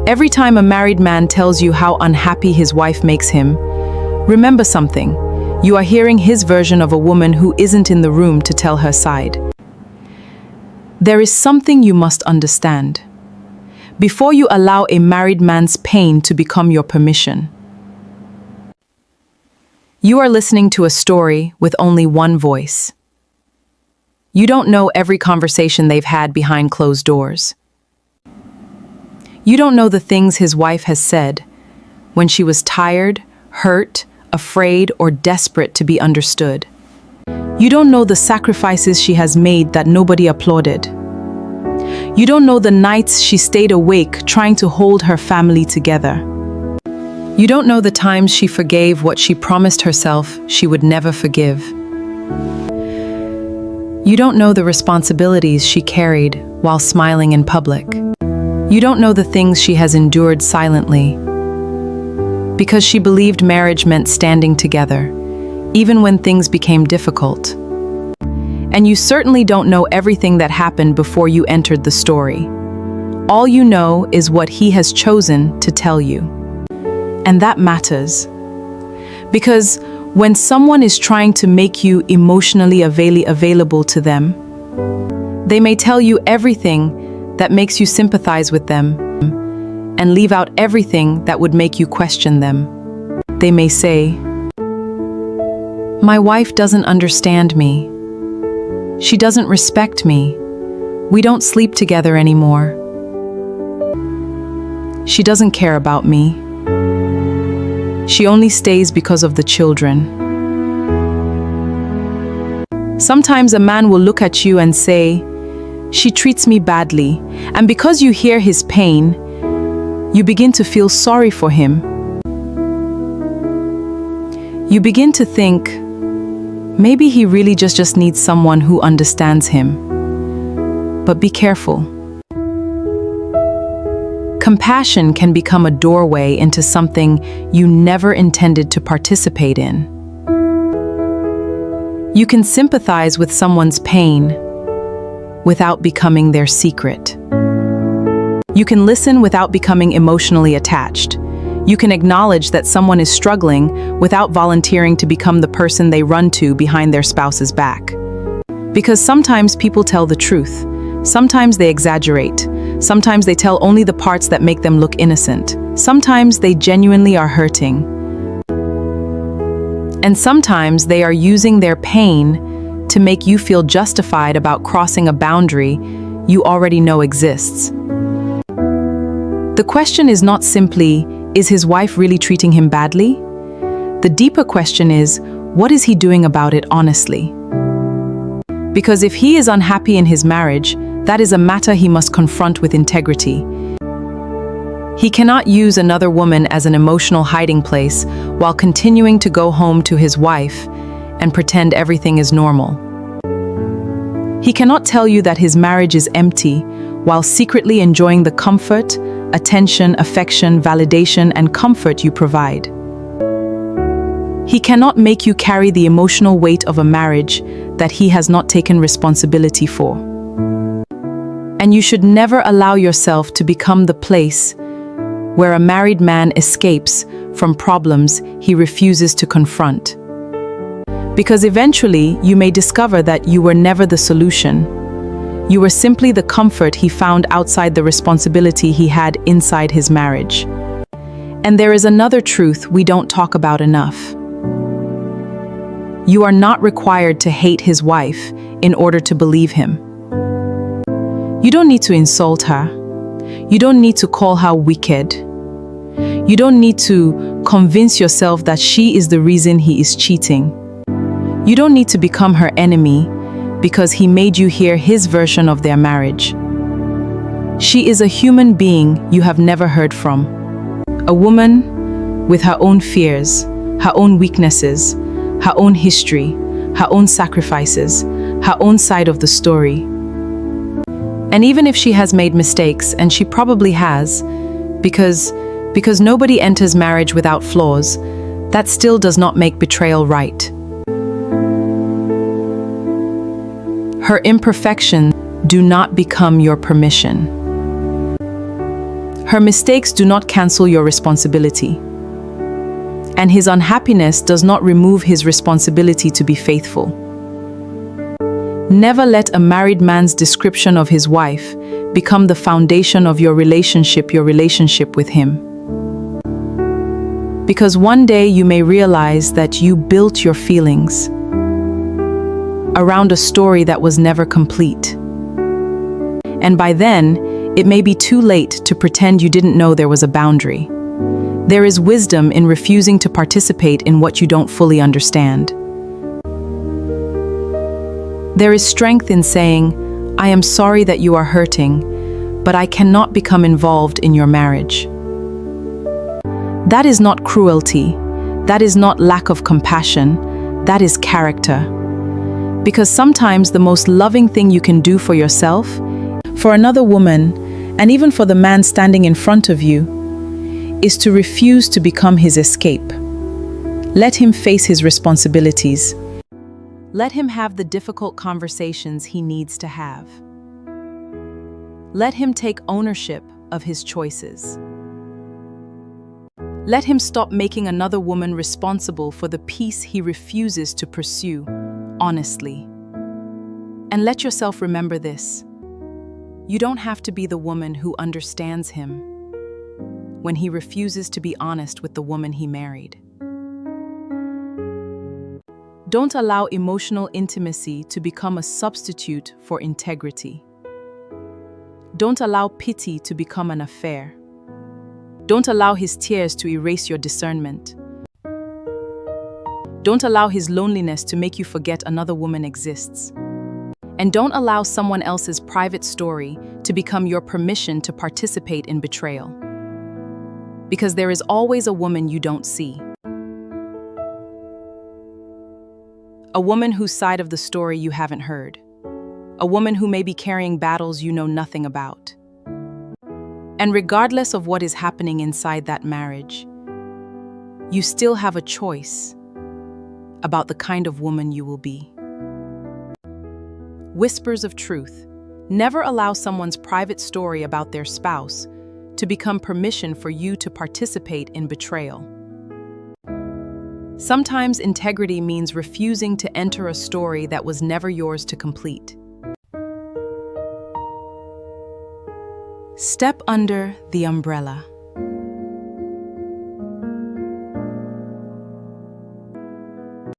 Every time a married man tells you how unhappy his wife makes him, remember something. You are hearing his version of a woman who isn't in the room to tell her side. There is something you must understand. Before you allow a married man's pain to become your permission, you are listening to a story with only one voice. You don't know every conversation they've had behind closed doors. You don't know the things his wife has said when she was tired, hurt, afraid, or desperate to be understood. You don't know the sacrifices she has made that nobody applauded. You don't know the nights she stayed awake trying to hold her family together. You don't know the times she forgave what she promised herself she would never forgive. You don't know the responsibilities she carried while smiling in public. You don't know the things she has endured silently, because she believed marriage meant standing together, even when things became difficult. And you certainly don't know everything that happened before you entered the story. All you know is what he has chosen to tell you. And that matters. Because when someone is trying to make you emotionally available to them, they may tell you everything that makes you sympathize with them and leave out everything that would make you question them. They may say, "My wife doesn't understand me. She doesn't respect me. We don't sleep together anymore. She doesn't care about me. She only stays because of the children." Sometimes a man will look at you and say, "She treats me badly," and because you hear his pain, you begin to feel sorry for him. You begin to think, maybe he really just needs someone who understands him. But be careful. Compassion can become a doorway into something you never intended to participate in. You can sympathize with someone's pain without becoming their secret. You can listen without becoming emotionally attached. You can acknowledge that someone is struggling without volunteering to become the person they run to behind their spouse's back. Because sometimes people tell the truth. Sometimes they exaggerate. Sometimes they tell only the parts that make them look innocent. Sometimes they genuinely are hurting. And sometimes they are using their pain to make you feel justified about crossing a boundary you already know exists. The question is not simply, is his wife really treating him badly? The deeper question is, what is he doing about it honestly? Because if he is unhappy in his marriage, that is a matter he must confront with integrity. He cannot use another woman as an emotional hiding place while continuing to go home to his wife and pretend everything is normal. He cannot tell you that his marriage is empty while secretly enjoying the comfort, attention, affection, validation, and comfort you provide. He cannot make you carry the emotional weight of a marriage that he has not taken responsibility for. And you should never allow yourself to become the place where a married man escapes from problems he refuses to confront. Because eventually you may discover that you were never the solution. You were simply the comfort he found outside the responsibility he had inside his marriage. And there is another truth we don't talk about enough. You are not required to hate his wife in order to believe him. You don't need to insult her. You don't need to call her wicked. You don't need to convince yourself that she is the reason he is cheating. You don't need to become her enemy because he made you hear his version of their marriage. She is a human being you have never heard from. A woman with her own fears, her own weaknesses, her own history, her own sacrifices, her own side of the story. And even if she has made mistakes, and she probably has, because nobody enters marriage without flaws, that still does not make betrayal right. Her imperfections do not become your permission. Her mistakes do not cancel your responsibility. And his unhappiness does not remove his responsibility to be faithful. Never let a married man's description of his wife become the foundation of your relationship with him. Because one day you may realize that you built your feelings around a story that was never complete. And by then, it may be too late to pretend you didn't know there was a boundary. There is wisdom in refusing to participate in what you don't fully understand. There is strength in saying, "I am sorry that you are hurting, but I cannot become involved in your marriage." That is not cruelty. That is not lack of compassion. That is character. Because sometimes the most loving thing you can do for yourself, for another woman, and even for the man standing in front of you, is to refuse to become his escape. Let him face his responsibilities. Let him have the difficult conversations he needs to have. Let him take ownership of his choices. Let him stop making another woman responsible for the peace he refuses to pursue honestly. And let yourself remember this: you don't have to be the woman who understands him when he refuses to be honest with the woman he married. Don't allow emotional intimacy to become a substitute for integrity. Don't allow pity to become an affair. Don't allow his tears to erase your discernment. Don't allow his loneliness to make you forget another woman exists. And don't allow someone else's private story to become your permission to participate in betrayal. Because there is always a woman you don't see. A woman whose side of the story you haven't heard. A woman who may be carrying battles you know nothing about. And regardless of what is happening inside that marriage, you still have a choice about the kind of woman you will be. Whispers of truth. Never allow someone's private story about their spouse to become permission for you to participate in betrayal. Sometimes integrity means refusing to enter a story that was never yours to complete. Step under the umbrella.